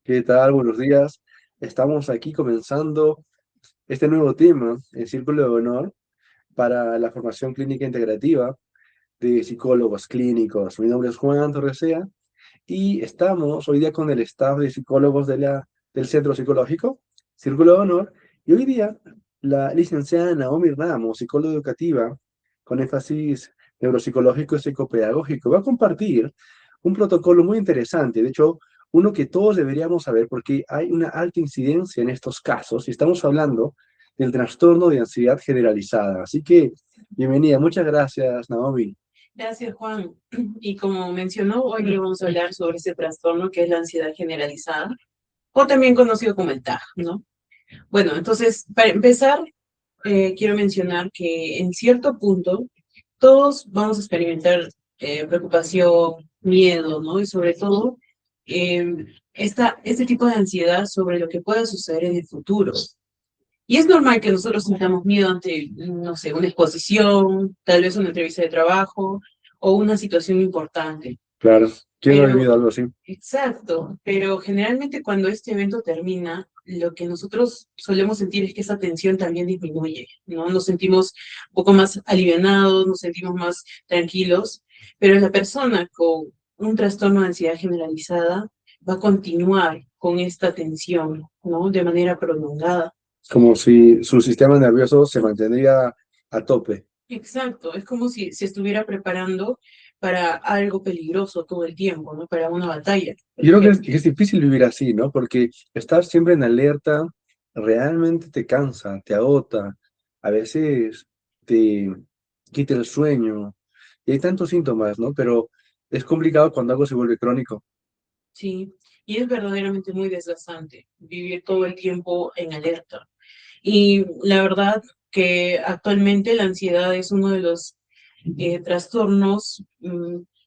¿Qué tal? Buenos días. Estamos aquí comenzando este nuevo tema, el Círculo de Honor, para la formación clínica integrativa de psicólogos clínicos. Mi nombre es Juan Torresea y estamos hoy día con el staff de psicólogos del Centro Psicológico, Círculo de Honor, y hoy día la licenciada Naomi Ramos, psicóloga educativa con énfasis neuropsicológico y psicopedagógico, va a compartir un protocolo muy interesante, de hecho, uno que todos deberíamos saber porque hay una alta incidencia en estos casos y estamos hablando del trastorno de ansiedad generalizada. Así que, bienvenida, muchas gracias, Naomi. Gracias, Juan. Y como mencionó, hoy vamos a hablar sobre ese trastorno que es la ansiedad generalizada, o también conocido como el TAG, ¿no? Bueno, entonces, para empezar, quiero mencionar que en cierto punto todos vamos a experimentar preocupación, miedo, ¿no? Y sobre todo, este tipo de ansiedad sobre lo que pueda suceder en el futuro. Y es normal que nosotros sintamos miedo ante, no sé, una exposición, tal vez una entrevista de trabajo o una situación importante. Claro, ¿quién no ha vivido Pero, algo así? exacto, pero generalmente cuando este evento termina, lo que nosotros solemos sentir es que esa tensión también disminuye, ¿no? Nos sentimos un poco más alivianados, nos sentimos más tranquilos, pero la persona con un trastorno de ansiedad generalizada va a continuar con esta tensión, ¿no? De manera prolongada. Como si su sistema nervioso se mantendría a tope. Exacto, es como si se estuviera preparando para algo peligroso todo el tiempo, ¿no? Para una batalla, por Yo creo ejemplo. que es difícil vivir así, ¿no? Porque estar siempre en alerta realmente te cansa, te agota, a veces te quita el sueño, y hay tantos síntomas, ¿no? Pero es complicado cuando algo se vuelve crónico. Sí, y es verdaderamente muy desgastante vivir todo el tiempo en alerta. Y la verdad que actualmente la ansiedad es uno de los trastornos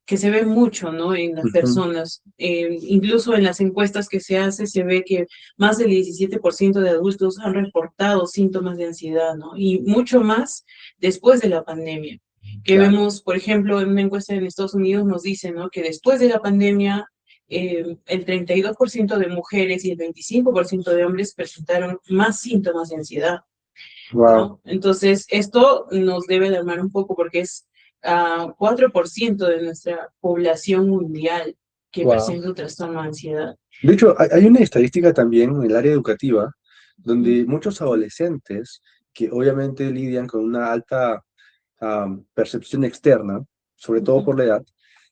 que se ve mucho, ¿no? En las Ujú. personas. Incluso en las encuestas que se hace se ve que más del 17% de adultos han reportado síntomas de ansiedad, ¿no? Y mucho más después de la pandemia. Que Claro. vemos, por ejemplo, en una encuesta en Estados Unidos nos dice, ¿no? Que después de la pandemia el 32% de mujeres y el 25% de hombres presentaron más síntomas de ansiedad, Wow. ¿no? Entonces, esto nos debe alarmar un poco porque es 4% de nuestra población mundial que Wow. presenta un trastorno de ansiedad. De hecho, hay una estadística también en el área educativa Ujú, donde muchos adolescentes que obviamente lidian con una alta percepción externa, sobre todo ujú. por la edad,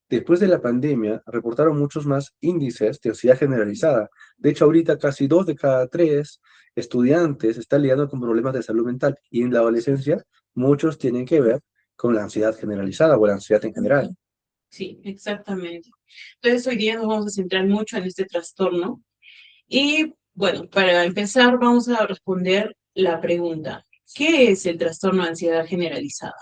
después de la pandemia reportaron muchos más índices de ansiedad generalizada. De hecho, ahorita casi 2 de cada 3 estudiantes están lidiando con problemas de salud mental y en la adolescencia muchos tienen que ver con la ansiedad generalizada o la ansiedad en general. Sí, exactamente. Entonces, hoy día nos vamos a centrar mucho en este trastorno. Y bueno, para empezar, vamos a responder la pregunta, ¿qué es el trastorno de ansiedad generalizada?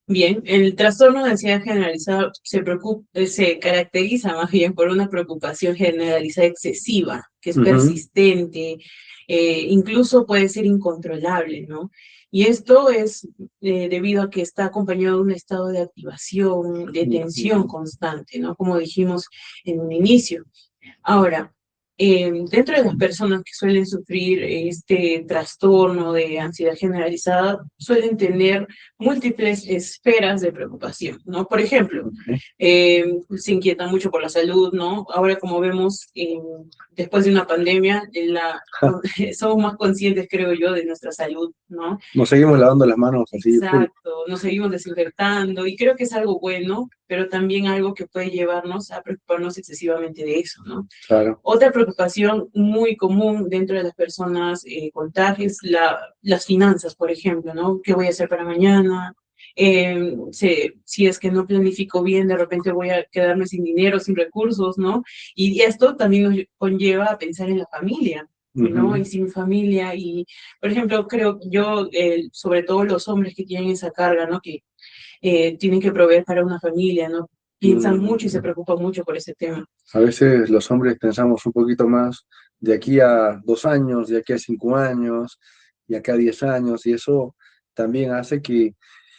Bien, el trastorno de ansiedad generalizada se caracteriza más bien por una preocupación generalizada excesiva, que es Ujú. persistente, incluso puede ser incontrolable, ¿no? Y esto es debido a que está acompañado de un estado de activación, de tensión constante, ¿no? Como dijimos en un inicio. Ahora, dentro de las personas que suelen sufrir este trastorno de ansiedad generalizada, suelen tener múltiples esferas de preocupación, ¿no? Por ejemplo, Ok. se inquietan mucho por la salud, ¿no? Ahora, como vemos, después de una pandemia, somos más conscientes, creo yo, de nuestra salud, ¿no? Nos seguimos lavando las manos así, full. Exacto, nos seguimos desinfectando y creo que es algo bueno, pero también algo que puede llevarnos a preocuparnos excesivamente de eso, ¿no? Claro. Otra preocupación muy común dentro de las personas con TAG es las finanzas, por ejemplo, ¿no? ¿Qué voy a hacer para mañana? Si es que no planifico bien, de repente voy a quedarme sin dinero, sin recursos, ¿no? Y esto también nos conlleva a pensar en la familia, ¿no? Y Ujú. sin familia. Y, por ejemplo, creo yo, sobre todo los hombres que tienen esa carga, ¿no? Que tienen que proveer para una familia, ¿no? Piensan Mm. mucho y se preocupan mucho por ese tema. A veces los hombres pensamos un poquito más de aquí a 2 años, de aquí a 5 años, de acá a 10 años, y eso también hace que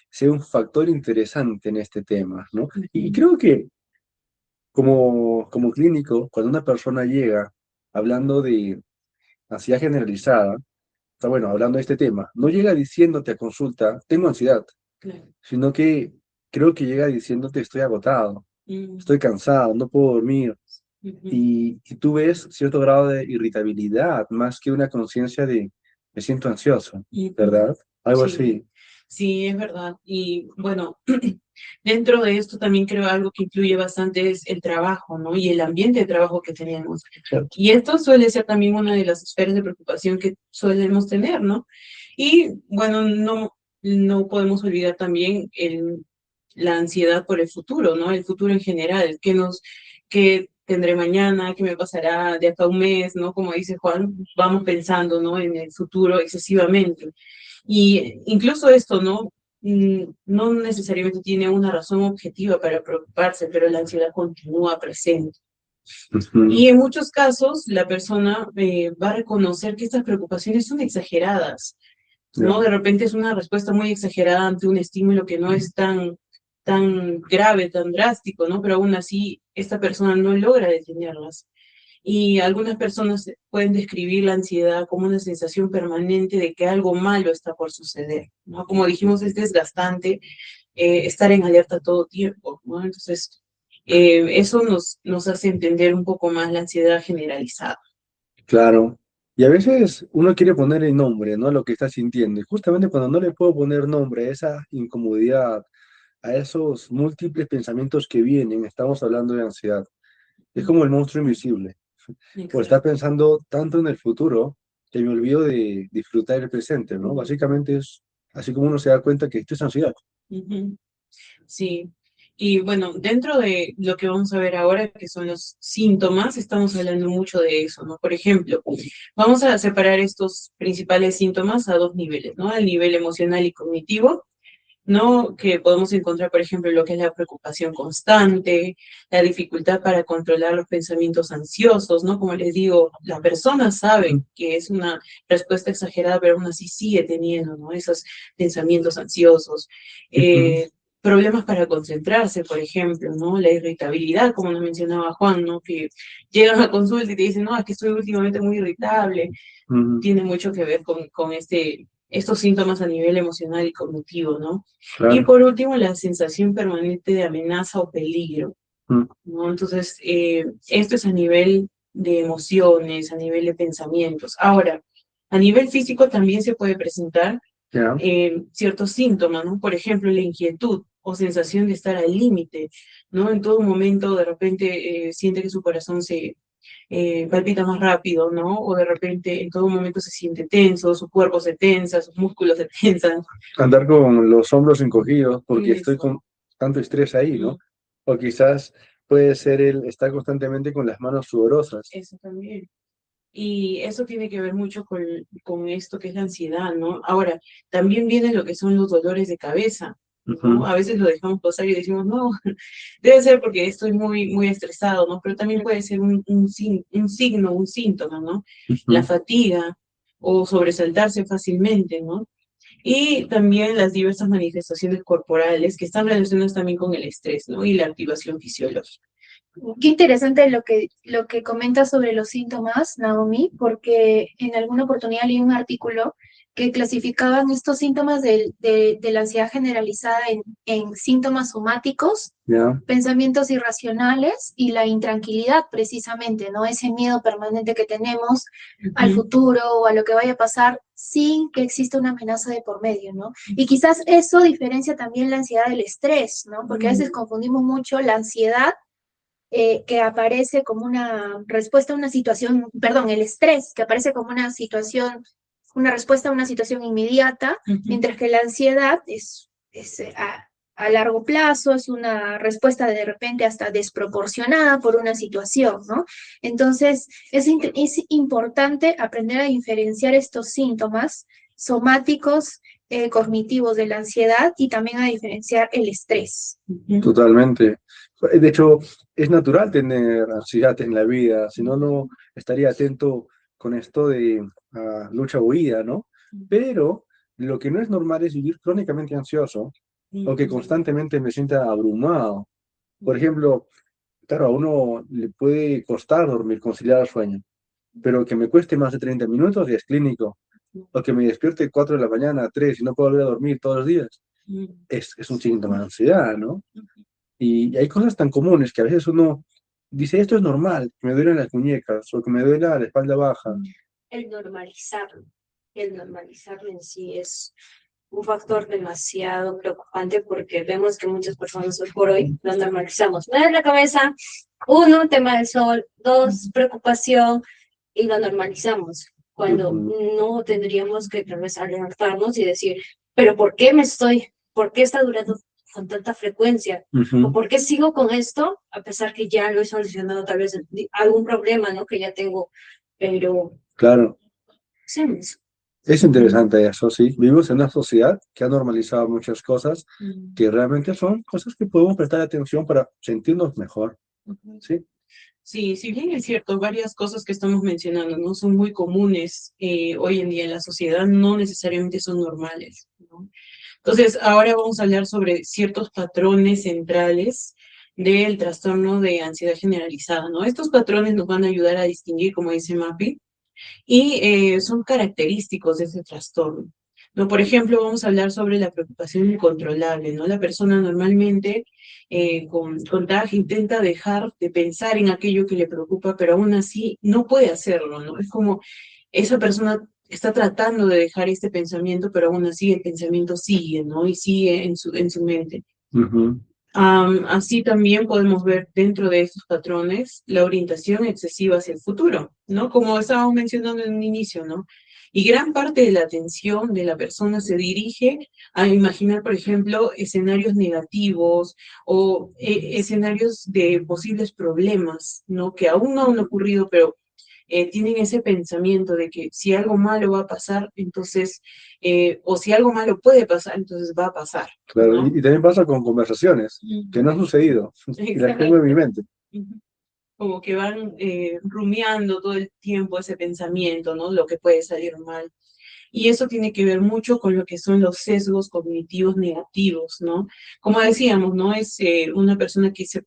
sea un factor interesante en este tema, ¿no? Y Ujú. creo que como clínico, cuando una persona llega hablando de ansiedad generalizada, está bueno, hablando de este tema, no llega diciéndote a consulta, tengo ansiedad, Claro. sino que creo que llega diciéndote estoy agotado, Mm, estoy cansado, no puedo dormir, ujú, y tú ves cierto grado de irritabilidad más que una conciencia de me siento ansioso, ujú. ¿verdad? Algo Sí, así. sí, es verdad. Y bueno, dentro de esto también creo algo que influye bastante es el trabajo, ¿no? Y el ambiente de trabajo que tenemos. ¿Cierto? Y esto suele ser también una de las esferas de preocupación que solemos tener, ¿no? Y bueno, no podemos olvidar también la ansiedad por el futuro, ¿no? El futuro en general, qué tendré mañana, qué me pasará de acá a un mes, ¿no? Como dice Juan, vamos pensando, ¿no? En el futuro excesivamente. Y incluso esto, ¿no? No necesariamente tiene una razón objetiva para preocuparse, pero la ansiedad continúa presente. Ujú. Y en muchos casos, la persona va a reconocer que estas preocupaciones son exageradas, ¿no? Ya. De repente es una respuesta muy exagerada ante un estímulo que no es tan grave, tan drástico, ¿no? Pero aún así, esta persona no logra detenerlas. Y algunas personas pueden describir la ansiedad como una sensación permanente de que algo malo está por suceder, ¿no? Como dijimos, es desgastante estar en alerta todo tiempo, ¿no? Entonces, eso nos hace entender un poco más la ansiedad generalizada. Claro. Y a veces uno quiere ponerle nombre, ¿no? A lo que está sintiendo. Y justamente cuando no le puedo poner nombre a esa incomodidad, a esos múltiples pensamientos que vienen, estamos hablando de ansiedad. Es como el monstruo invisible. O estar Exacto. pensando tanto en el futuro que me olvido de disfrutar el presente, ¿no? Básicamente es así como uno se da cuenta que esto es ansiedad. Ujú. Sí, y bueno, dentro de lo que vamos a ver ahora, que son los síntomas, estamos hablando mucho de eso, ¿no? Por ejemplo, vamos a separar estos principales síntomas a dos niveles, ¿no? Al nivel emocional y cognitivo, ¿no? Que podemos encontrar, por ejemplo, lo que es la preocupación constante, la dificultad para controlar los pensamientos ansiosos, ¿no? Como les digo, la persona sabe Ujú, que es una respuesta exagerada, pero aún así sigue teniendo, ¿no? Esos pensamientos ansiosos. ujú. Problemas para concentrarse, por ejemplo, ¿no? La irritabilidad, como nos mencionaba Juan, ¿no? Que llegan a consulta y te dicen, no, es que estoy últimamente muy irritable, Ujú. tiene mucho que ver con estos síntomas a nivel emocional y cognitivo, ¿no? Y Claro. por último, la sensación permanente de amenaza o peligro, Mm, ¿no? Entonces, esto es a nivel de emociones, a nivel de pensamientos. Ahora, a nivel físico también se puede presentar ya. ciertos síntomas, ¿no? Por ejemplo, la inquietud o sensación de estar al límite, ¿no? En todo momento, de repente, siente que su corazón se palpita más rápido, ¿no? O de repente en todo momento se siente tenso, su cuerpo se tensa, sus músculos se tensan. Andar con los hombros encogidos porque estoy Eso, con tanto estrés ahí, mm, ¿no? O quizás puede ser el estar constantemente con las manos sudorosas. eso también. Y eso tiene que ver mucho con esto que es la ansiedad, ¿no? Ahora, también viene lo que son los dolores de cabeza, ¿no? Ujú, A veces lo dejamos pasar y decimos, no, debe ser porque estoy muy estresado, ¿no? Pero también puede ser un signo, un síntoma, ¿no? La ujú. fatiga o sobresaltarse fácilmente, ¿no? Y también las diversas manifestaciones corporales que están relacionadas también con el estrés, ¿no? Y la activación fisiológica. Qué interesante lo que comentas sobre los síntomas, Naomi, porque en alguna oportunidad leí un artículo que clasificaban estos síntomas de la ansiedad generalizada en síntomas somáticos, Ya. pensamientos irracionales y la intranquilidad, precisamente, ¿no? Ese miedo permanente que tenemos al Ujú, futuro o a lo que vaya a pasar sin que exista una amenaza de por medio, ¿no? Y quizás eso diferencia también la ansiedad del estrés, ¿no? Porque a veces mm, confundimos mucho la ansiedad que aparece como una respuesta a una situación, perdón, el estrés, que aparece como una situación, una respuesta a una situación inmediata, ujú. mientras que la ansiedad es a largo plazo, es una respuesta de repente hasta desproporcionada por una situación, ¿no? Entonces, es importante aprender a diferenciar estos síntomas somáticos, cognitivos de la ansiedad y también a diferenciar el estrés. Ujú, Totalmente. De hecho, es natural tener ansiedad en la vida, si no, no estaría atento con esto de lucha-huida, ¿no? Pero lo que no es normal es vivir crónicamente ansioso o que ujú, constantemente me sienta abrumado. Por ejemplo, claro, a uno le puede costar dormir, conciliar el sueño, pero que me cueste más de 30 minutos ya es clínico, o que me despierte 4 de la mañana, 3 y no puedo volver a dormir todos los días, es un síntoma de ansiedad, ¿no? Y hay cosas tan comunes que a veces uno dice, esto es normal, que me duelen las muñecas o que me duele la espalda baja. El normalizarlo en sí es un factor demasiado preocupante porque vemos que muchas personas hoy por hoy lo normalizamos. Me duele la cabeza, uno, tema del sol, dos, preocupación, y lo normalizamos, cuando no tendríamos que tal vez alertarnos y decir, pero ¿por qué está durando con tanta frecuencia? ¿O por qué sigo con esto a pesar que ya lo he solucionado tal vez algún problema, ¿no? Que ya tengo, pero Claro, hacemos. es interesante eso, sí. Vivimos en una sociedad que ha normalizado muchas cosas que realmente son cosas que podemos prestar atención para sentirnos mejor, ¿sí? Sí, si bien es cierto, varias cosas que estamos mencionando no son muy comunes hoy en día en la sociedad, no necesariamente son normales, ¿no? Entonces, ahora vamos a hablar sobre ciertos patrones centrales del trastorno de ansiedad generalizada, ¿no? Estos patrones nos van a ayudar a distinguir, como dice Mapi, y son característicos de ese trastorno. ¿No? Por ejemplo, vamos a hablar sobre la preocupación incontrolable, ¿no? La persona normalmente con TAG intenta dejar de pensar en aquello que le preocupa, pero aún así no puede hacerlo, ¿no? Es como esa persona está tratando de dejar este pensamiento, pero aún así el pensamiento sigue, ¿no? Y sigue en su mente. Así también podemos ver dentro de estos patrones la orientación excesiva hacia el futuro, ¿no? Como estábamos mencionando en un inicio, ¿no? Y gran parte de la atención de la persona se dirige a imaginar, por ejemplo, escenarios negativos o escenarios de posibles problemas, ¿no? Que aún no han ocurrido, pero tienen ese pensamiento de que si algo malo va a pasar, entonces, o si algo malo puede pasar, entonces va a pasar. Claro, ¿no? y también pasa con conversaciones que no han sucedido y las tengo en mi mente. Como que van rumiando todo el tiempo ese pensamiento, ¿no? Lo que puede salir mal. Y eso tiene que ver mucho con lo que son los sesgos cognitivos negativos, ¿no? Como decíamos, ¿no? Es una persona que se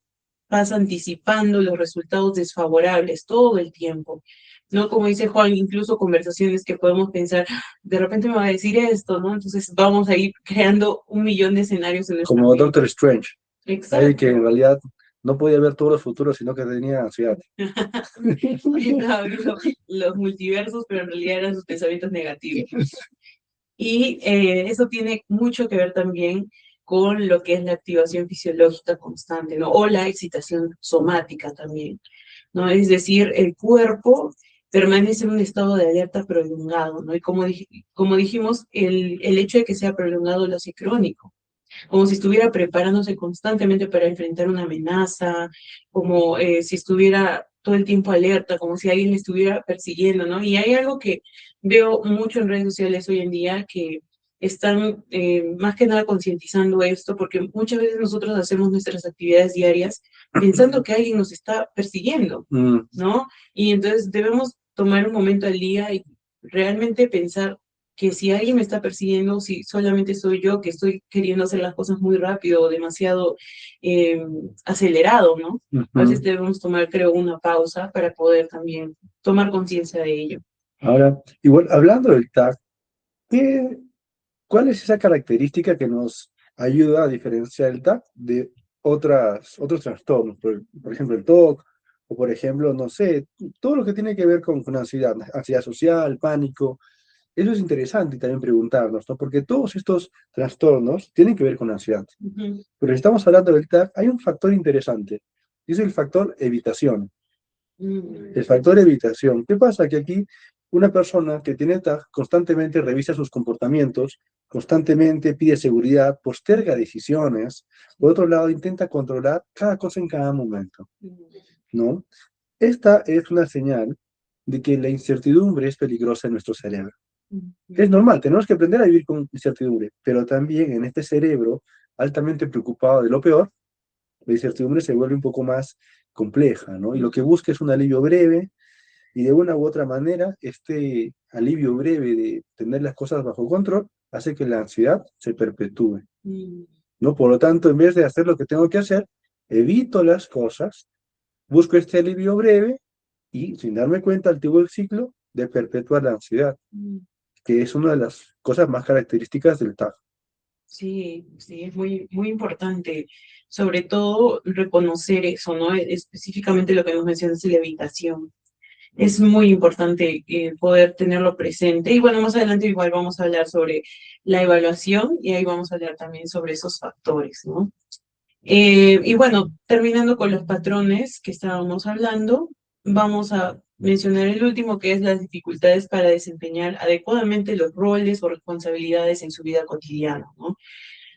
pasa anticipando los resultados desfavorables todo el tiempo, ¿no? Como dice Juan, incluso conversaciones que podemos pensar, de repente me va a decir esto, ¿no? Entonces vamos a ir creando un millón de escenarios en nuestra Como mente. Doctor Strange, Exacto. que en realidad no podía ver todos los futuros, sino que tenía ansiedad. Estaba viendo los multiversos, pero en realidad eran sus pensamientos negativos. Y eso tiene mucho que ver también con lo que es la activación fisiológica constante, ¿no? O la excitación somática también, ¿no? Es decir, el cuerpo permanece en un estado de alerta prolongado, ¿no? Y como dijimos, el hecho de que sea prolongado lo hace crónico, como si estuviera preparándose constantemente para enfrentar una amenaza, como si estuviera todo el tiempo alerta, como si alguien le estuviera persiguiendo, ¿no? Y hay algo que veo mucho en redes sociales hoy en día que están más que nada concientizando esto, porque muchas veces nosotros hacemos nuestras actividades diarias pensando que alguien nos está persiguiendo, ¿no? Y entonces debemos tomar un momento al día y realmente pensar que si alguien me está persiguiendo, si solamente soy yo que estoy queriendo hacer las cosas muy rápido o demasiado acelerado, ¿no? A veces debemos tomar, creo, una pausa para poder también tomar conciencia de ello. Ahora, igual, hablando del TAC, ¿cuál es esa característica que nos ayuda a diferenciar el TAC de otros trastornos? Por ejemplo, el TOC, o por ejemplo, no sé, todo lo que tiene que ver con ansiedad, ansiedad social, pánico. Eso es interesante también preguntarnos, ¿no? Porque todos estos trastornos tienen que ver con ansiedad. Pero si estamos hablando del TAC, hay un factor interesante, y es el factor evitación. El factor evitación. ¿Qué pasa? Que aquí una persona que tiene TAG constantemente revisa sus comportamientos, constantemente pide seguridad, posterga decisiones, por otro lado intenta controlar cada cosa en cada momento, ¿no? Esta es una señal de que la incertidumbre es peligrosa en nuestro cerebro. Es normal, tenemos que aprender a vivir con incertidumbre, pero también en este cerebro altamente preocupado de lo peor, la incertidumbre se vuelve un poco más compleja, ¿no? Y lo que busca es un alivio breve, y de una u otra manera, este alivio breve de tener las cosas bajo control hace que la ansiedad se perpetúe, ¿no? Por lo tanto, en vez de hacer lo que tengo que hacer, evito las cosas busco este alivio breve y sin darme cuenta activo el ciclo de perpetuar la ansiedad, Mm. que es una de las cosas más características del TAG. Sí, sí, es muy, muy importante, sobre todo reconocer eso, ¿no? Específicamente lo que nos mencionas de la evitación. Es muy importante poder tenerlo presente. Y bueno, más adelante igual vamos a hablar sobre la evaluación y ahí vamos a hablar también sobre esos factores, ¿no? Y bueno, terminando con los patrones que estábamos hablando, vamos a mencionar el último, que es las dificultades para desempeñar adecuadamente los roles o responsabilidades en su vida cotidiana, ¿no?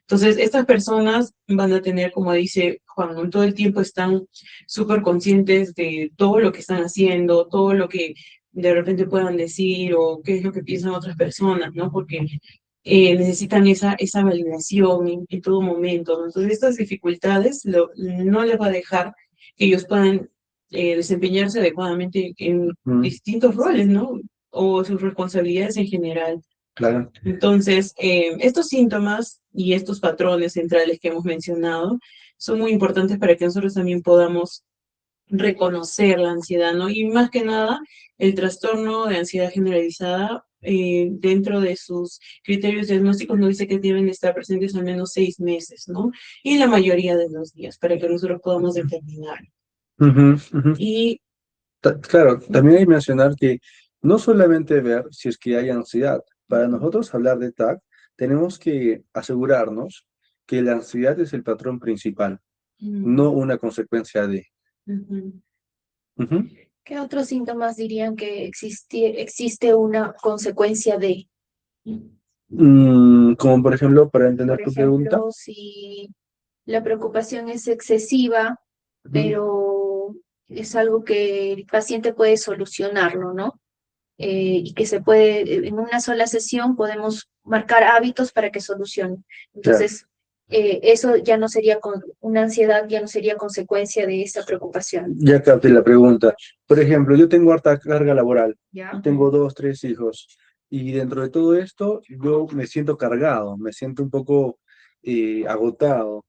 Entonces, estas personas van a tener, como dice Juan, ¿no? Todo el tiempo están súper conscientes de todo lo que están haciendo, todo lo que de repente puedan decir o qué es lo que piensan otras personas, ¿no? Porque necesitan esa validación en todo momento, ¿no? Entonces, estas dificultades no les va a dejar que ellos puedan desempeñarse adecuadamente en Mm, distintos roles, ¿no? O sus responsabilidades en general. claro. Entonces, estos síntomas y estos patrones centrales que hemos mencionado son muy importantes para que nosotros también podamos reconocer la ansiedad, ¿no? Y más que nada, el trastorno de ansiedad generalizada, dentro de sus criterios diagnósticos, nos dice que deben estar presentes al menos 6 meses, ¿no? Y la mayoría de los días, para que nosotros podamos determinar. Ujú, ujú. Y Claro, también hay que mencionar que no solamente ver si es que hay ansiedad. Para nosotros hablar de TAC, tenemos que asegurarnos que la ansiedad es el patrón principal, no mm, una consecuencia de. ujú, Ujú. ¿Qué otros síntomas dirían que existe una consecuencia de? Como por ejemplo, para entender Por tu pregunta. ejemplo, si la preocupación es excesiva, Ujú. pero es algo que el paciente puede solucionarlo, ¿no? Y que se puede, en una sola sesión podemos marcar hábitos para que solucione. Ya, Entonces, eso ya no sería una ansiedad, ya no sería consecuencia de esta preocupación. ya capté la pregunta. Por ejemplo, yo tengo harta carga laboral, ¿Ya? tengo 2, 3 hijos, y dentro de todo esto yo me siento cargado, me siento un poco agotado.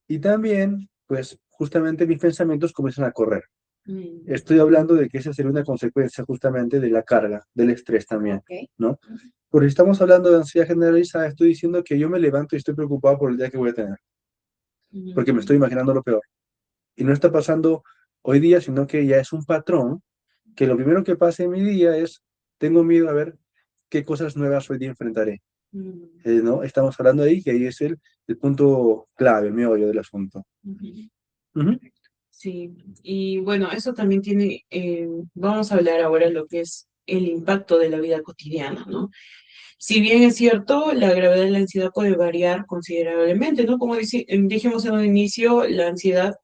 Y también, pues, justamente mis pensamientos comienzan a correr. mm, Estoy hablando de que esa sería una consecuencia justamente de la carga, del estrés también, Ok. ¿no? Porque si estamos hablando de ansiedad generalizada, estoy diciendo que yo me levanto y estoy preocupado por el día que voy a tener, porque me mm, estoy imaginando lo peor. Y no está pasando hoy día, sino que ya es un patrón, que lo primero que pasa en mi día es, tengo miedo a ver qué cosas nuevas hoy día enfrentaré. mm, ¿No? Estamos hablando ahí que ahí es el punto clave, el meollo del asunto. ujú. Ujú, Sí, y bueno, eso también tiene, vamos a hablar ahora de lo que es el impacto de la vida cotidiana, ¿no? Si bien es cierto, la gravedad de la ansiedad puede variar considerablemente, ¿no? Como dijimos en un inicio, la ansiedad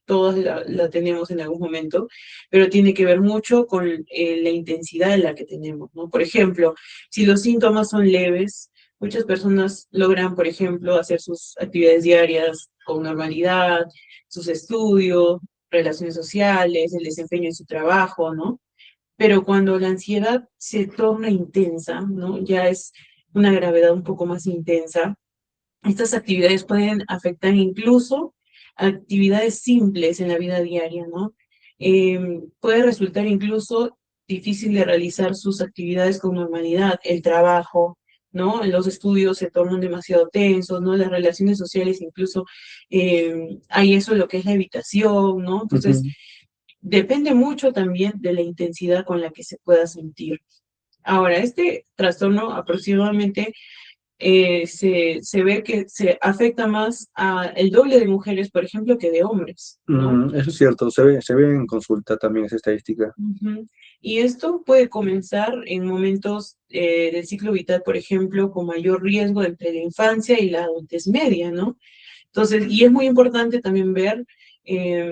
todos la tenemos en algún momento, pero tiene que ver mucho con la intensidad en la que tenemos, ¿no? Por ejemplo, si los síntomas son leves, muchas personas logran, por ejemplo, hacer sus actividades diarias con normalidad, sus estudios, relaciones sociales, el desempeño en su trabajo, ¿no? Pero cuando la ansiedad se torna intensa, ¿no? Ya es una gravedad un poco más intensa. Estas actividades pueden afectar incluso actividades simples en la vida diaria, ¿no? Puede resultar incluso difícil de realizar sus actividades con normalidad, el trabajo, ¿no? Los estudios se tornan demasiado tensos, ¿no? Las relaciones sociales incluso hay eso, lo que es la evitación, ¿no? Entonces, ujú. depende mucho también de la intensidad con la que se pueda sentir. Ahora, este trastorno aproximadamente se ve que se afecta más a el doble de mujeres, por ejemplo, que de hombres, ¿no? Eso es cierto, se ve en consulta también esa estadística. Ujú. Y esto puede comenzar en momentos del ciclo vital, por ejemplo, con mayor riesgo entre la infancia y la adultez media, ¿no? Entonces, y es muy importante también ver,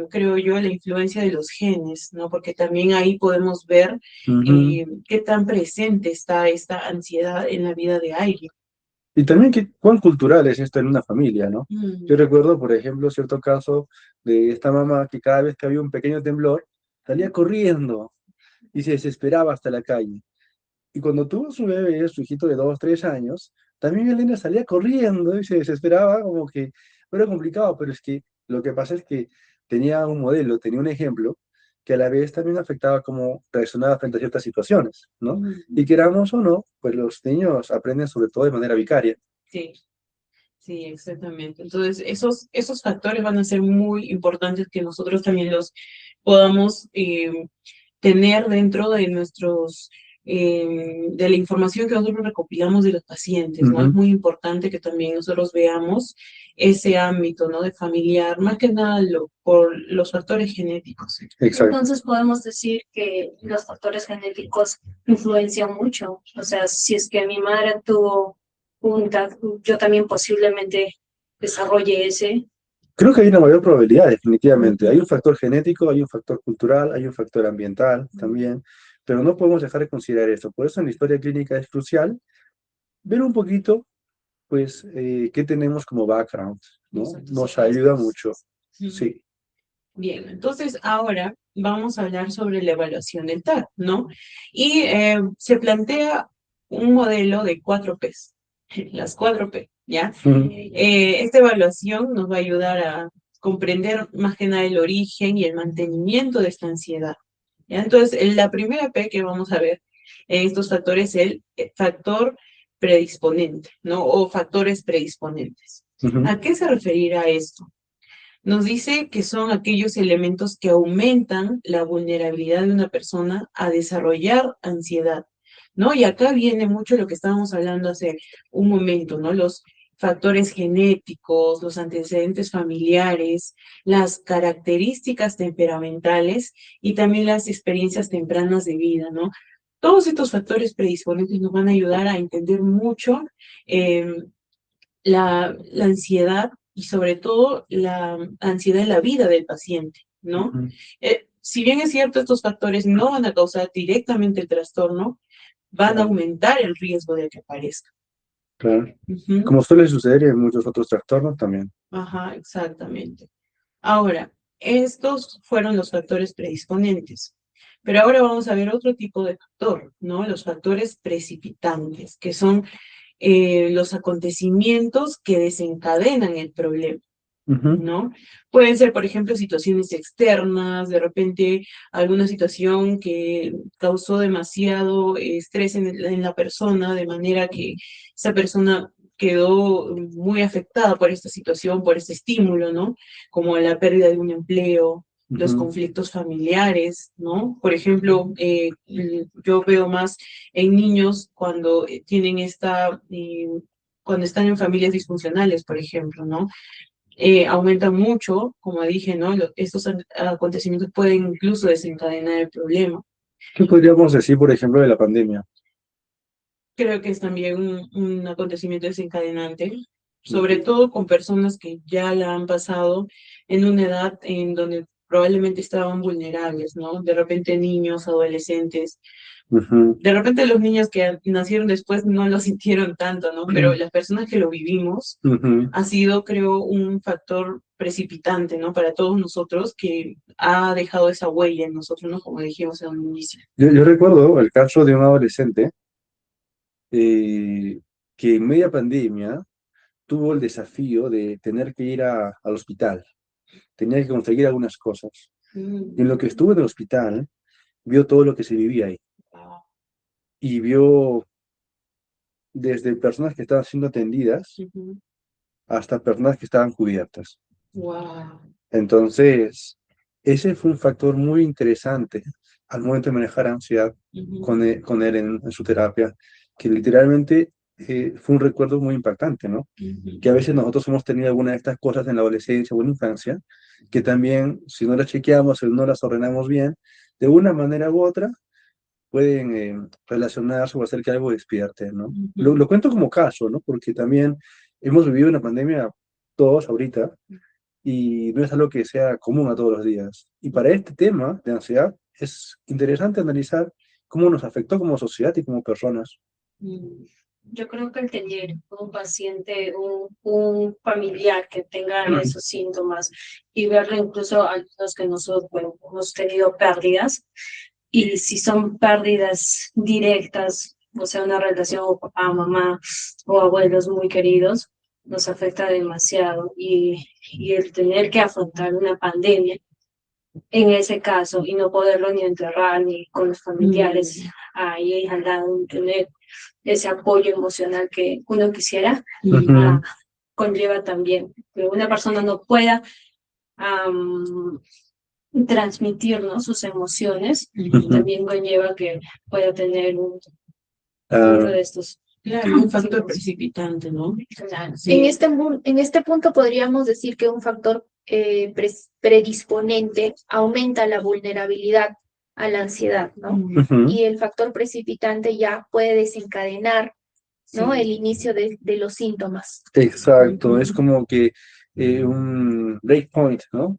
creo yo, la influencia de los genes, ¿no? Porque también ahí podemos ver Ujú. qué tan presente está esta ansiedad en la vida de alguien. Y también cuán cultural es esto en una familia, ¿no? Yo Mm, recuerdo, por ejemplo, cierto caso de esta mamá que cada vez que había un pequeño temblor, salía corriendo y se desesperaba hasta la calle. Y cuando tuvo su bebé, su hijito de 2, 3 años, también Elena salía corriendo y se desesperaba, como que era complicado, pero es que lo que pasa es que tenía un modelo, tenía un ejemplo que a la vez también afectaba cómo reaccionaba frente a ciertas situaciones, ¿no? Ujú. Y queramos o no, pues los niños aprenden sobre todo de manera vicaria. Sí, sí, exactamente. Entonces, esos factores van a ser muy importantes que nosotros también los podamos tener dentro de de la información que nosotros recopilamos de los pacientes, ¿no? Es Ujú, muy importante que también nosotros veamos ese ámbito, ¿no? De familiar, más que nada por los factores genéticos. exacto. Entonces podemos decir que los factores genéticos influencian mucho. O sea, si es que mi madre tuvo un TAC, yo también posiblemente desarrolle ese. Creo que hay una mayor probabilidad, definitivamente. Hay Ujú. un factor genético, hay un factor cultural, hay un factor ambiental también, pero no podemos dejar de considerar esto. Por eso en la historia clínica es crucial ver un poquito, pues, qué tenemos como background, Los ¿no? Nos ayuda mucho. antecedentes. Ujú. Sí. Bien, entonces ahora vamos a hablar sobre la evaluación del TAC, ¿no? Y se plantea un modelo de 4Ps, las 4P, ¿ya? Ujú, Esta evaluación nos va a ayudar a comprender más que nada el origen y el mantenimiento de esta ansiedad, ¿ya? Entonces, la primera P que vamos a ver en estos factores es el factor predisponente, ¿no? O factores predisponentes. ujú, ¿A qué se referirá esto? Nos dice que son aquellos elementos que aumentan la vulnerabilidad de una persona a desarrollar ansiedad, ¿no? Y acá viene mucho lo que estábamos hablando hace un momento, ¿no? Los factores genéticos, los antecedentes familiares, las características temperamentales y también las experiencias tempranas de vida, ¿no? Todos estos factores predisponentes nos van a ayudar a entender mucho eh, la ansiedad y sobre todo la ansiedad en la vida del paciente, ¿no? ujú, Si bien es cierto, estos factores no van a causar directamente el trastorno, van a claro, aumentar el riesgo de que aparezca. claro. Ujú. Como suele suceder en muchos otros trastornos también. Ajá, exactamente. Ahora, estos fueron los factores predisponentes. Pero ahora vamos a ver otro tipo de factor, ¿no? Los factores precipitantes, que son los acontecimientos que desencadenan el problema, Ujú, ¿no? Pueden ser, por ejemplo, situaciones externas, de repente alguna situación que causó demasiado estrés en la persona, de manera que esa persona quedó muy afectada por esta situación, por este estímulo, ¿no? Como la pérdida de un empleo, los ujú, conflictos familiares, ¿no? Por ejemplo, yo veo más en niños cuando tienen cuando están en familias disfuncionales, por ejemplo, ¿no? Aumentan mucho, como dije, ¿no? Estos acontecimientos pueden incluso desencadenar el problema. ¿Qué podríamos decir, por ejemplo, de la pandemia? Creo que es también un acontecimiento desencadenante, sobre Ujú, todo con personas que ya la han pasado en una edad en donde probablemente estaban vulnerables, ¿no? De repente niños, adolescentes. ujú, De repente los niños que nacieron después no lo sintieron tanto, ¿no? Pero las personas que lo vivimos ujú. ha sido, creo, un factor precipitante, ¿no? Para todos nosotros que ha dejado esa huella en nosotros, ¿no? Como dijimos en un inicio. Yo recuerdo el caso de un adolescente eh, que en media pandemia tuvo el desafío de tener que ir al hospital, tenía que conseguir algunas cosas. Y en lo que Mm. estuvo en el hospital, vio todo lo que se vivía ahí Wow. y vio desde personas que estaban siendo atendidas Ujú. hasta personas que estaban cubiertas. Wow. Entonces, ese fue un factor muy interesante al momento de manejar ansiedad Ujú. con él en su terapia, que literalmente fue un recuerdo muy impactante, ¿no? Que a Ujú. veces nosotros hemos tenido alguna de estas cosas en la adolescencia o en la infancia, que también, si no las chequeamos, si no las ordenamos bien, de una manera u otra, pueden relacionarse o hacer que algo despierte, ¿no? Lo Ujú. cuento como caso, ¿no? Porque también hemos vivido una pandemia todos ahorita y no es algo que sea común a todos los días. Y para este tema de ansiedad es interesante analizar cómo nos afectó como sociedad y como personas. Mm. Yo creo que el tener un paciente, un familiar que tenga esos síntomas y verlo incluso a los que nosotros bueno, hemos tenido pérdidas, y si son pérdidas directas, o sea, una relación o papá, mamá o abuelos muy queridos, nos afecta demasiado. Y el tener que afrontar una pandemia en ese caso y no poderlo ni enterrar ni con los familiares ahí al lado, tener ese apoyo emocional que uno quisiera, Ujú. conlleva también que una persona no pueda am, transmitir, ¿no?, sus emociones, Ujú. también conlleva que pueda tener uno Ah, de estos. Claro, un factor Sí, precipitante, ¿no? Claro. Sí. En este punto podríamos decir que un factor predisponente aumenta la vulnerabilidad a la ansiedad, ¿no? ujú. Y el factor precipitante ya puede desencadenar, ¿no? El Sí. inicio de los síntomas. Exacto, es como que un break point, ¿no?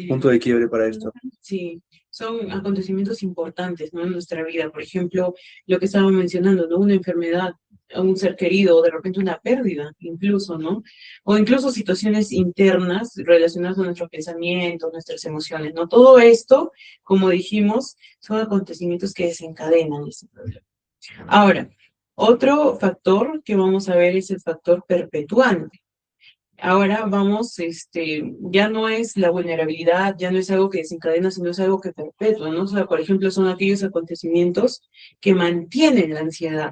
Punto de quiebre para esto. Sí, son acontecimientos importantes, ¿no? En nuestra vida. Por ejemplo, lo que estaba mencionando, ¿no? Una enfermedad a un ser querido, o de repente una pérdida, incluso, ¿no? O incluso situaciones internas relacionadas con nuestros pensamientos, nuestras emociones, ¿no? Todo esto, como dijimos, son acontecimientos que desencadenan ese problema. Ahora, otro factor que vamos a ver es el factor perpetuante. Ahora vamos, ya no es la vulnerabilidad, ya no es algo que desencadena, sino es algo que perpetúa, ¿no? O sea, por ejemplo, son aquellos acontecimientos que mantienen la ansiedad,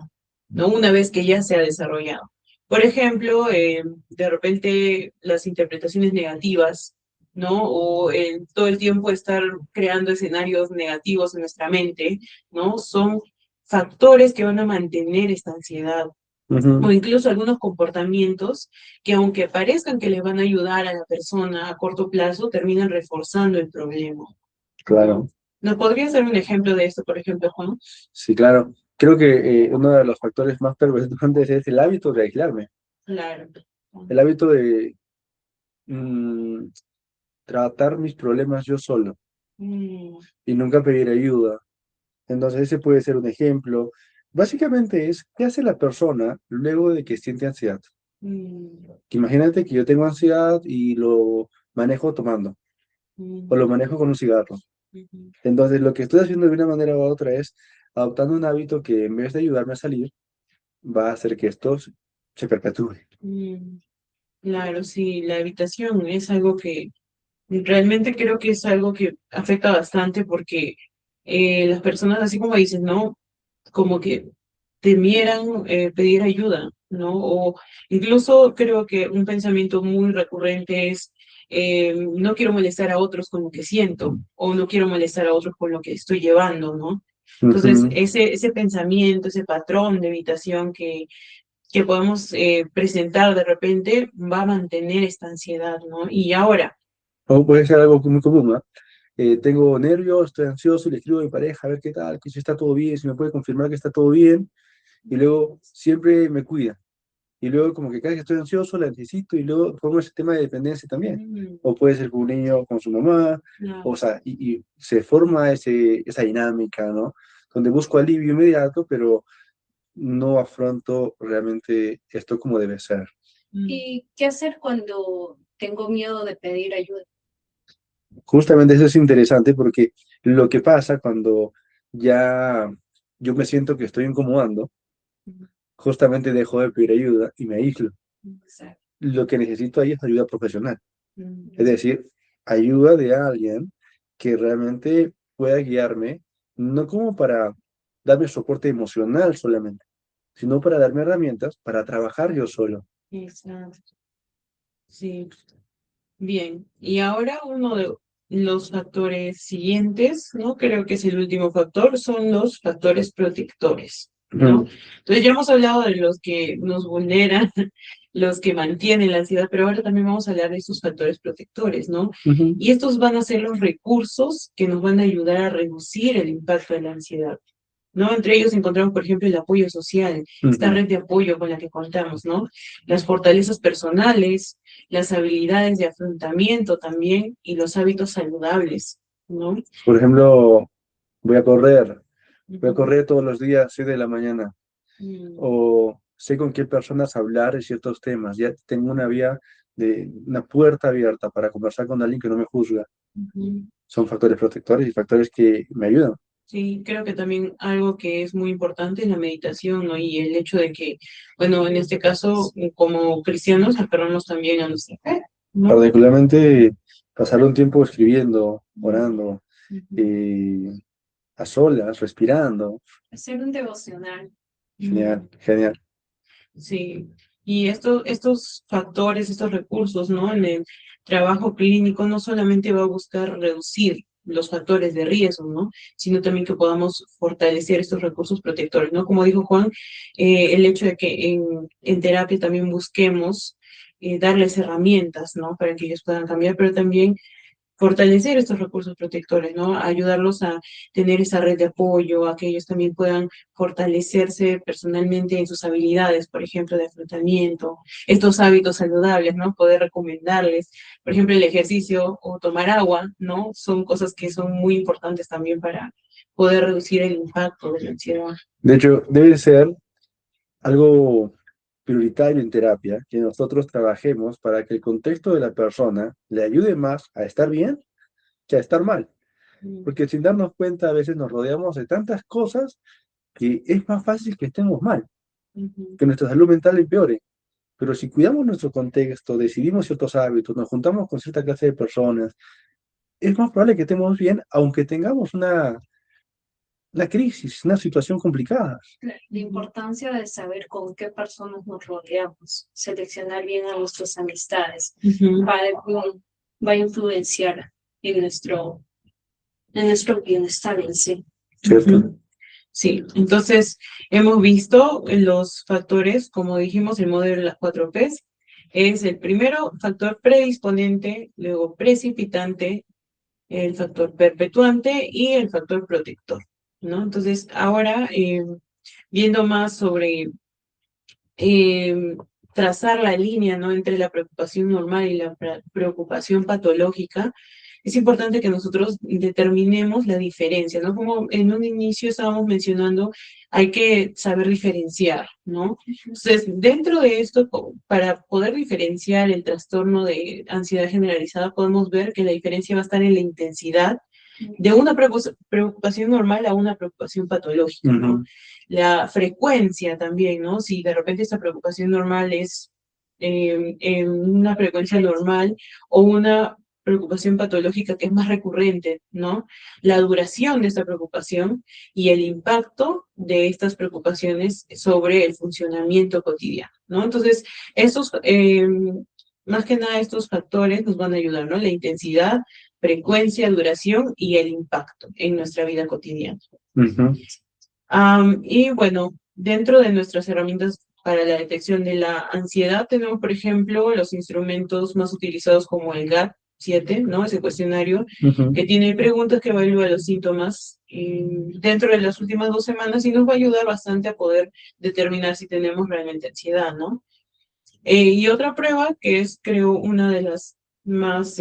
¿no? Una vez que ya se ha desarrollado. Por ejemplo, de repente las interpretaciones negativas, ¿no? O todo el tiempo estar creando escenarios negativos en nuestra mente, ¿no? Son factores que van a mantener esta ansiedad o Ujú. incluso algunos comportamientos que aunque parezcan que les van a ayudar a la persona a corto plazo, terminan reforzando el problema, ¿no? Claro, ¿Nos podrías dar un ejemplo de esto, por ejemplo, Juan? sí, claro. Creo que uno de los factores más pervertidos es el hábito de aislarme, Claro. el hábito de mm, tratar mis problemas yo solo Mm, y nunca pedir ayuda. Entonces ese puede ser un ejemplo. Básicamente es, ¿qué hace la persona luego de que siente ansiedad? mm, Que imagínate que yo tengo ansiedad y lo manejo tomando o lo mm, manejo con un cigarro. mm, Entonces lo que estoy haciendo de una manera u otra es adoptando un hábito que en vez de ayudarme a salir, va a hacer que esto se perpetúe. mm. Claro, sí, la evitación es algo que realmente creo que es algo que afecta bastante porque las personas, así como dices, ¿no? Como que temieran pedir ayuda, ¿no? O incluso creo que un pensamiento muy recurrente es, no quiero molestar a otros con lo que siento, o no quiero molestar a otros con lo que estoy llevando, ¿no? Entonces, Ujú. ese pensamiento, ese patrón de evitación que podemos presentar de repente va a mantener esta ansiedad, ¿no? Y ahora, O puede ser algo muy común, ¿no? Tengo nervios, estoy ansioso y le escribo a mi pareja a ver qué tal, que si está todo bien, si me puede confirmar que está todo bien, y luego siempre me cuida. Y luego como que cada vez que estoy ansioso la necesito y luego pongo ese tema de dependencia también. mm, O puede ser con un niño con su mamá, no, o sea, y se forma esa dinámica, ¿no? Donde busco alivio inmediato, pero no afronto realmente esto como debe ser. mm, ¿Y qué hacer cuando tengo miedo de pedir ayuda? Justamente eso es interesante porque lo que pasa cuando ya yo me siento que estoy incomodando, mm, justamente dejo de pedir ayuda y me aíslo. exacto, Lo que necesito ahí es ayuda profesional, es mm, decir, ayuda de alguien que realmente pueda guiarme, no como para darme soporte emocional solamente, sino para darme herramientas para trabajar yo solo. exacto, sí. Bien, y ahora uno de los factores siguientes, ¿no? Creo que es el último factor, son los factores protectores, ¿no? Ujú, Entonces ya hemos hablado de los que nos vulneran, los que mantienen la ansiedad, pero ahora también vamos a hablar de estos factores protectores, ¿no? ujú, Y estos van a ser los recursos que nos van a ayudar a reducir el impacto de la ansiedad. ¿No? Entre ellos encontramos, por ejemplo, el apoyo social, esta ujú. red de apoyo con la que contamos, ¿no? Las fortalezas personales, las habilidades de afrontamiento también y los hábitos saludables, ¿no? Por ejemplo, voy a correr, voy a Ujú, correr todos los días, 6 de la mañana. mm, O sé con qué personas hablar de ciertos temas, ya tengo una vía una puerta abierta para conversar con alguien que no me juzga. ujú. Son factores protectores y factores que me ayudan. Sí, creo que también algo que es muy importante es la meditación, ¿no? Y el hecho de que, bueno, en este caso, como cristianos, aferrarnos también a nuestra fe, ¿no? Particularmente pasar un tiempo escribiendo, orando, Ujú. a solas, respirando. Hacer un devocional. Genial, genial. Sí, y estos factores, estos recursos, ¿no? En el trabajo clínico no solamente va a buscar reducir los factores de riesgo, ¿no? Sino también que podamos fortalecer estos recursos protectores, ¿no? Como dijo Juan, el hecho de que en terapia también busquemos darles herramientas, ¿no? Para que ellos puedan cambiar, pero también fortalecer estos recursos protectores, ¿no? Ayudarlos a tener esa red de apoyo, a que ellos también puedan fortalecerse personalmente en sus habilidades, por ejemplo, de afrontamiento, estos hábitos saludables, ¿no? Poder recomendarles, por ejemplo, el ejercicio o tomar agua, ¿no? Son cosas que son muy importantes también para poder reducir el impacto de la ansiedad. De hecho, debe ser algo prioritario en terapia que nosotros trabajemos para que el contexto de la persona le ayude más a estar bien que a estar mal. Porque sin darnos cuenta, a veces nos rodeamos de tantas cosas que es más fácil que estemos mal, Ujú. que nuestra salud mental empeore. Pero si cuidamos nuestro contexto, decidimos ciertos hábitos, nos juntamos con cierta clase de personas, es más probable que estemos bien, aunque tengamos una crisis, una situación complicada. La importancia de saber con qué personas nos rodeamos, seleccionar bien a nuestras amistades, Ujú. va a influenciar en nuestro bienestar en sí. ¿Cierto? Ujú. Sí, entonces hemos visto los factores, como dijimos, el modelo de las 4Ps, es el primero factor predisponente, luego precipitante, el factor perpetuante y el factor protector, ¿no? Entonces, ahora viendo más sobre eh, trazar la línea, ¿no? Entre la preocupación normal y la preocupación patológica, es importante que nosotros determinemos la diferencia, ¿no? Como en un inicio estábamos mencionando, hay que saber diferenciar, ¿no? Entonces, dentro de esto, para poder diferenciar el trastorno de ansiedad generalizada, podemos ver que la diferencia va a estar en la intensidad de una preocupación normal a una preocupación patológica, ¿no? Ujú. La frecuencia también, ¿no? Si de repente esta preocupación normal es en una frecuencia normal o una preocupación patológica que es más recurrente, ¿no? La duración de esta preocupación y el impacto de estas preocupaciones sobre el funcionamiento cotidiano, ¿no? Entonces, estos, más que nada estos factores nos van a ayudar, ¿no? La intensidad, frecuencia, duración y el impacto en nuestra vida cotidiana. Ujú. Y bueno, dentro de nuestras herramientas para la detección de la ansiedad tenemos, por ejemplo, los instrumentos más utilizados como el GAT-7, ¿no? Ese cuestionario Ujú. que tiene preguntas que evalúa los síntomas dentro de las últimas 2 semanas y nos va a ayudar bastante a poder determinar si tenemos realmente ansiedad, ¿no? Y otra prueba que es, creo, una de las más,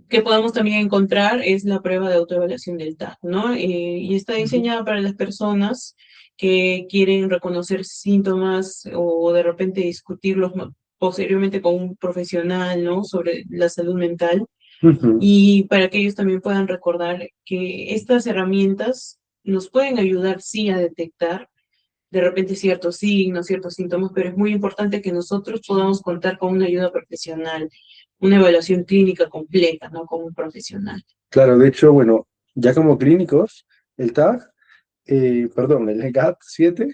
que podemos también encontrar es la prueba de autoevaluación del TAC, ¿no? Y está diseñada para las personas que quieren reconocer síntomas o de repente discutirlos posteriormente con un profesional, ¿no? Sobre la salud mental Ujú. y para que ellos también puedan recordar que estas herramientas nos pueden ayudar, sí, a detectar de repente ciertos signos, ciertos síntomas, pero es muy importante que nosotros podamos contar con una ayuda profesional, una evaluación clínica completa, ¿no? Con un profesional. Claro, de hecho, bueno, ya como clínicos, el TAG, perdón, el GAT-7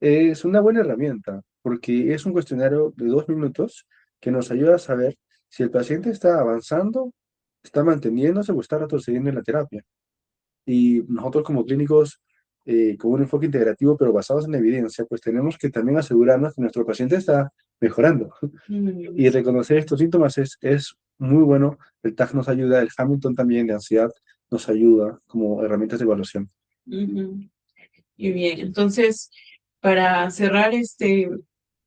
es una buena herramienta porque es un cuestionario de 2 minutos que nos ayuda a saber si el paciente está avanzando, está manteniéndose o está retrocediendo en la terapia. Y nosotros como clínicos, con un enfoque integrativo pero basados en evidencia, pues tenemos que también asegurarnos que nuestro paciente está mejorando. Mm, Y reconocer estos síntomas es muy bueno. El TAG nos ayuda, el Hamilton también de ansiedad nos ayuda como herramientas de evaluación. ujú. Y bien, entonces, para cerrar este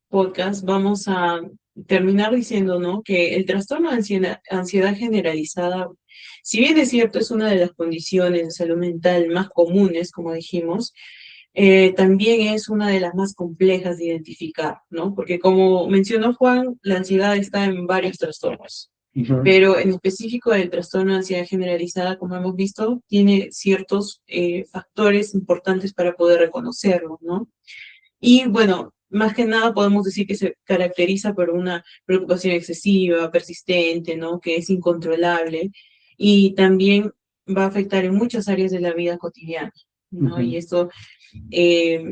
podcast, vamos a terminar diciendo, ¿no? Que el trastorno de ansiedad generalizada, si bien es cierto, es una de las condiciones de salud mental más comunes, como dijimos, también es una de las más complejas de identificar, ¿no? Porque como mencionó Juan, la ansiedad está en varios trastornos, Ujú. pero en específico el trastorno de ansiedad generalizada, como hemos visto, tiene ciertos factores importantes para poder reconocerlo, ¿no? Y bueno, más que nada podemos decir que se caracteriza por una preocupación excesiva, persistente, ¿no? Que es incontrolable y también va a afectar en muchas áreas de la vida cotidiana, ¿no? Y esto, eh,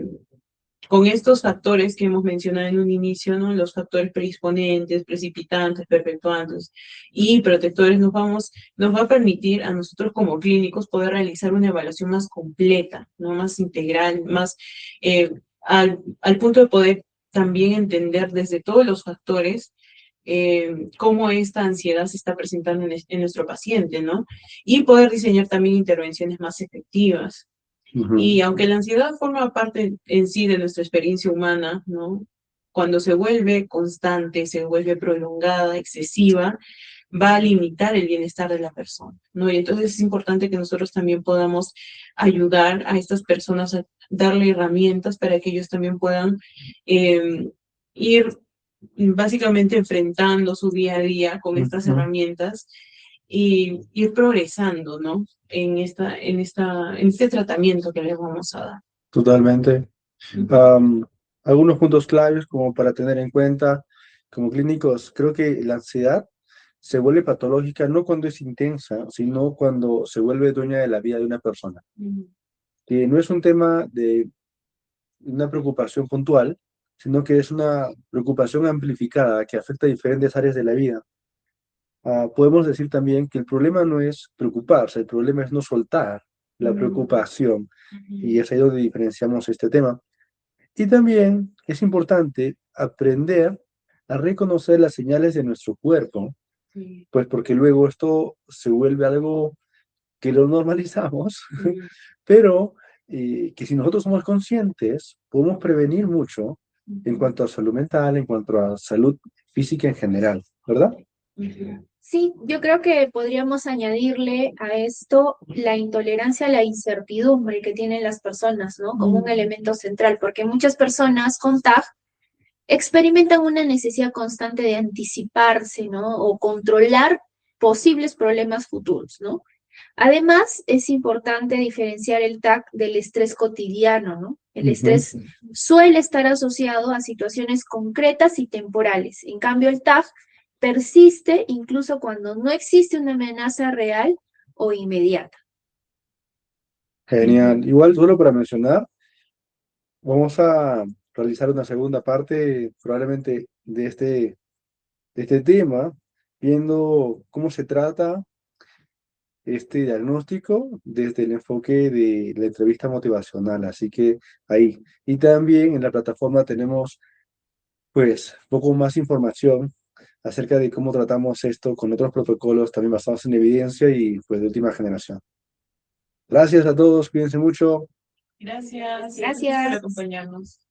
con estos factores que hemos mencionado en un inicio, ¿no? Los factores predisponentes, precipitantes, perpetuantes y protectores nos va a permitir a nosotros como clínicos poder realizar una evaluación más completa, ¿no? Más integral, más al punto de poder también entender desde todos los factores cómo esta ansiedad se está presentando en nuestro paciente, ¿no? Y poder diseñar también intervenciones más efectivas. Y aunque la ansiedad forma parte en sí de nuestra experiencia humana, ¿no? Cuando se vuelve constante, se vuelve prolongada, excesiva, va a limitar el bienestar de la persona, ¿no? Y entonces es importante que nosotros también podamos ayudar a estas personas a darle herramientas para que ellos también puedan ir básicamente enfrentando su día a día con estas herramientas y ir progresando, ¿no? En este tratamiento que les vamos a dar. Totalmente. Algunos puntos claves como para tener en cuenta como clínicos, creo que la ansiedad se vuelve patológica no cuando es intensa, sino cuando se vuelve dueña de la vida de una persona. Que no es un tema de una preocupación puntual, sino que es una preocupación amplificada que afecta a diferentes áreas de la vida. Podemos decir también que el problema no es preocuparse, el problema es no soltar la preocupación, y es ahí donde diferenciamos este tema. Y también es importante aprender a reconocer las señales de nuestro cuerpo, pues porque luego esto se vuelve algo que lo normalizamos, pero que si nosotros somos conscientes, podemos prevenir mucho en cuanto a salud mental, en cuanto a salud física en general, ¿verdad? Sí, yo creo que podríamos añadirle a esto la intolerancia a la incertidumbre que tienen las personas, ¿no? Como un elemento central, porque muchas personas con TAG experimentan una necesidad constante de anticiparse, ¿no? O controlar posibles problemas futuros, ¿no? Además, es importante diferenciar el TAC del estrés cotidiano, ¿no? El estrés suele estar asociado a situaciones concretas y temporales. En cambio, el TAC persiste incluso cuando no existe una amenaza real o inmediata. Genial. Igual, solo para mencionar, vamos a realizar una segunda parte probablemente de este tema, viendo cómo se trata este diagnóstico desde el enfoque de la entrevista motivacional. Así que ahí. Y también en la plataforma tenemos pues poco más información acerca de cómo tratamos esto con otros protocolos también basados en evidencia y pues de última generación. Gracias a todos, cuídense mucho. Gracias. Gracias. Por acompañarnos.